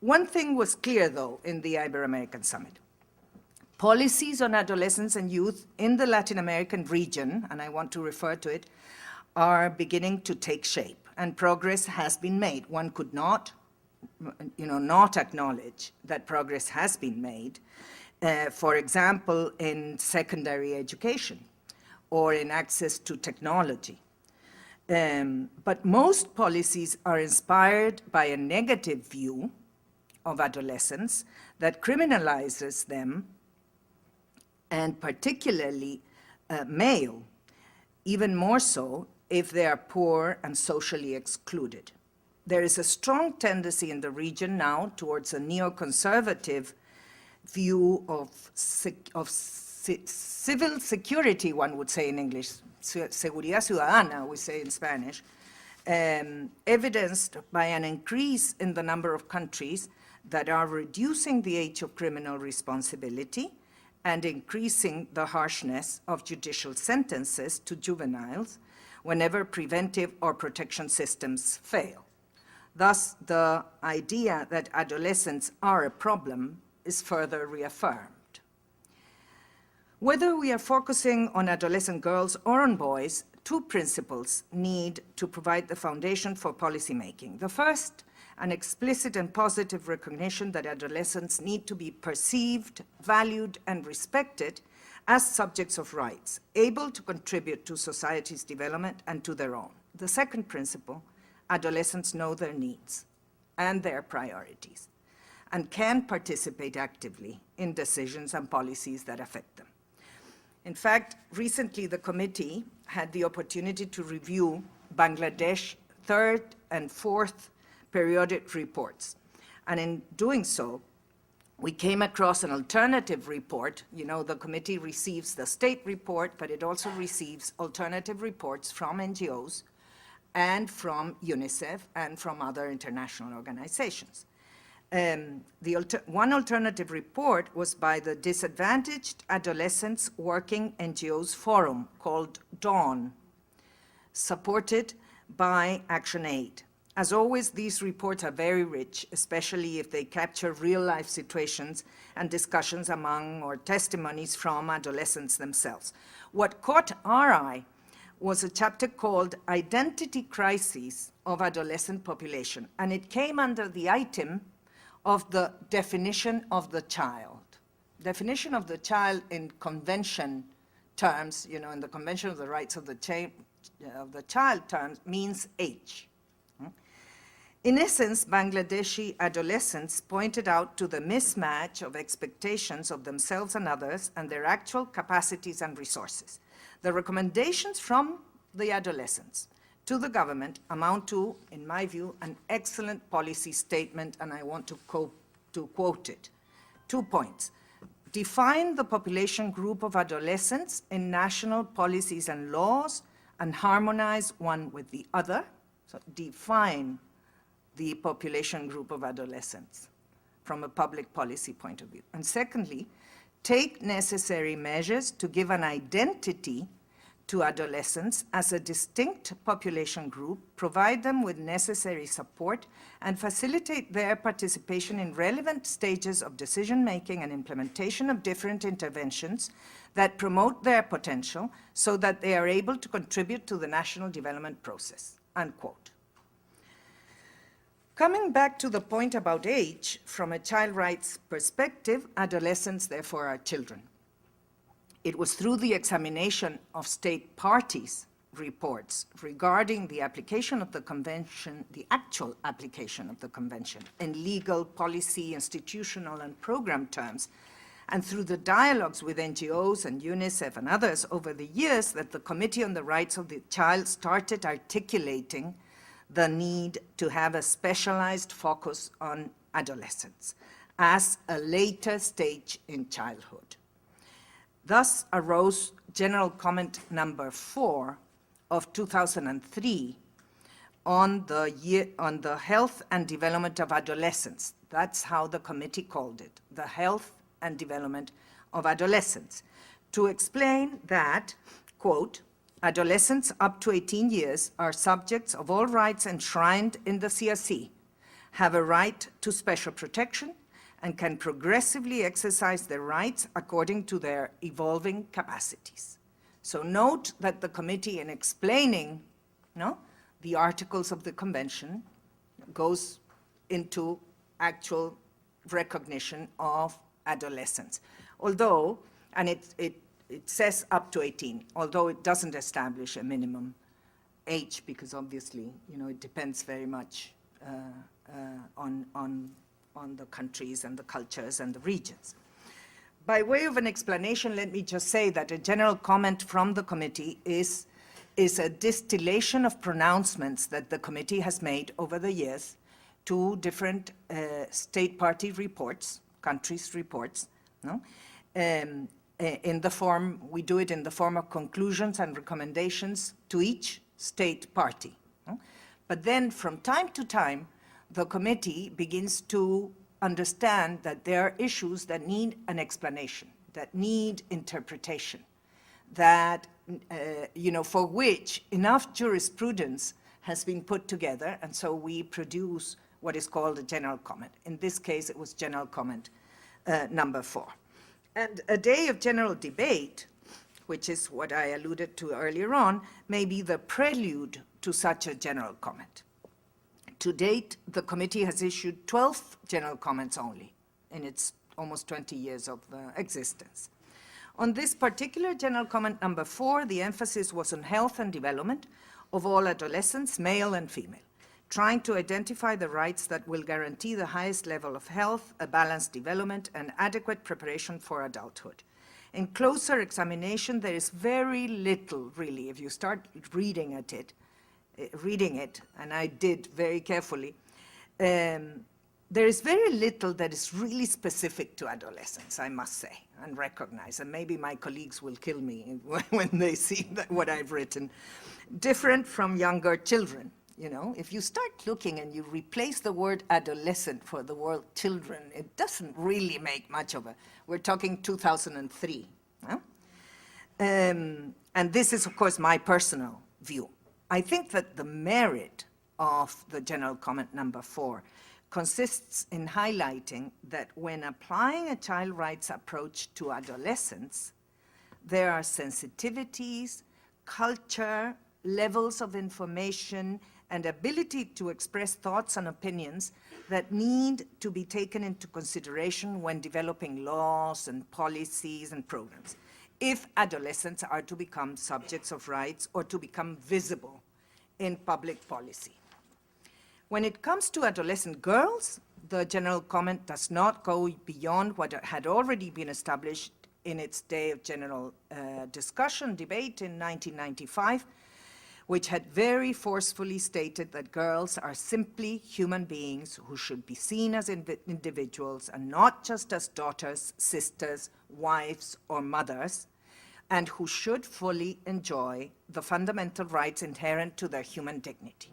One thing was clear, though, in the Ibero-American Summit. Policies on adolescents and youth in the Latin American region, and I want to refer to it, are beginning to take shape, and progress has been made. One could not acknowledge that progress has been made, for example, in secondary education or in access to technology. But most policies are inspired by a negative view of adolescents that criminalizes them, and particularly male, even more so if they are poor and socially excluded. There is a strong tendency in the region now towards a neoconservative view of civil security, one would say in English, seguridad ciudadana, we say in Spanish, evidenced by an increase in the number of countries that are reducing the age of criminal responsibility and increasing the harshness of judicial sentences to juveniles whenever preventive or protection systems fail. Thus, the idea that adolescents are a problem is further reaffirmed. Whether we are focusing on adolescent girls or on boys, two principles need to provide the foundation for policymaking. The first, an explicit and positive recognition that adolescents need to be perceived, valued, and respected as subjects of rights, able to contribute to society's development and to their own. The second principle, adolescents know their needs and their priorities and can participate actively in decisions and policies that affect them. In fact, recently the committee had the opportunity to review Bangladesh's third and fourth periodic reports. And in doing so, we came across an alternative report. You know, the committee receives the state report, but it also receives alternative reports from NGOs and from UNICEF and from other international organizations. One alternative report was by the Disadvantaged Adolescents Working NGOs Forum, called DAWN, supported by ActionAid. As always, these reports are very rich, especially if they capture real-life situations and discussions among or testimonies from adolescents themselves. What caught our eye was a chapter called Identity Crises of Adolescent Population, and it came under the item of the definition of the child. Definition of the child in convention terms, you know, in the Convention of the Rights of the Child terms, means age. In essence, Bangladeshi adolescents pointed out to the mismatch of expectations of themselves and others and their actual capacities and resources. The recommendations from the adolescents to the government amount to, in my view, an excellent policy statement, and I want to quote it. 2 points. Define the population group of adolescents in national policies and laws and harmonize one with the other. So define the population group of adolescents from a public policy point of view. And secondly, take necessary measures to give an identity to adolescents as a distinct population group, provide them with necessary support, and facilitate their participation in relevant stages of decision-making and implementation of different interventions that promote their potential so that they are able to contribute to the national development process, unquote. Coming back to the point about age, from a child rights perspective, adolescents therefore are children. It was through the examination of state parties' reports regarding the application of the convention, the actual application of the convention in legal, policy, institutional, and program terms, and through the dialogues with NGOs and UNICEF and others over the years that the Committee on the Rights of the Child started articulating the need to have a specialized focus on adolescents as a later stage in childhood. Thus arose General Comment number 4 of 2003 on the health and development of adolescents. That's how the committee called it, the health and development of adolescents, to explain that, quote, adolescents up to 18 years are subjects of all rights enshrined in the CRC, have a right to special protection and can progressively exercise their rights according to their evolving capacities. So note that the committee, in explaining the articles of the convention, goes into actual recognition of adolescence. Although, and it says up to 18, although it doesn't establish a minimum age, because obviously, it depends very much on the countries and the cultures and the regions. By way of an explanation, let me just say that a general comment from the committee is a distillation of pronouncements that the committee has made over the years to different state party reports, countries' reports, in the form, we do it in the form of conclusions and recommendations to each state party. But then from time to time, the committee begins to understand that there are issues that need an explanation, that need interpretation, that, for which enough jurisprudence has been put together, and so we produce what is called a general comment. In this case, it was general comment number 4. And a day of general debate, which is what I alluded to earlier on, may be the prelude to such a general comment. To date, the committee has issued 12 general comments only in its almost 20 years of existence. On this particular general comment number 4, the emphasis was on health and development of all adolescents, male and female, trying to identify the rights that will guarantee the highest level of health, a balanced development, and adequate preparation for adulthood. In closer examination, there is very little, really, if you start reading it, and I did very carefully, there is very little that is really specific to adolescence, I must say, and recognize, and maybe my colleagues will kill me when they see what I've written. Different from younger children, If you start looking and you replace the word adolescent for the word children, it doesn't really make much of a, we're talking 2003. And this is, of course, my personal view. I think that the merit of the general comment number 4 consists in highlighting that when applying a child rights approach to adolescence, there are sensitivities, culture, levels of information, and ability to express thoughts and opinions that need to be taken into consideration when developing laws and policies and programs, if adolescents are to become subjects of rights or to become visible in public policy. When it comes to adolescent girls, the general comment does not go beyond what had already been established in its day of general debate in 1995, which had very forcefully stated that girls are simply human beings who should be seen as individuals and not just as daughters, sisters, wives, or mothers, and who should fully enjoy the fundamental rights inherent to their human dignity.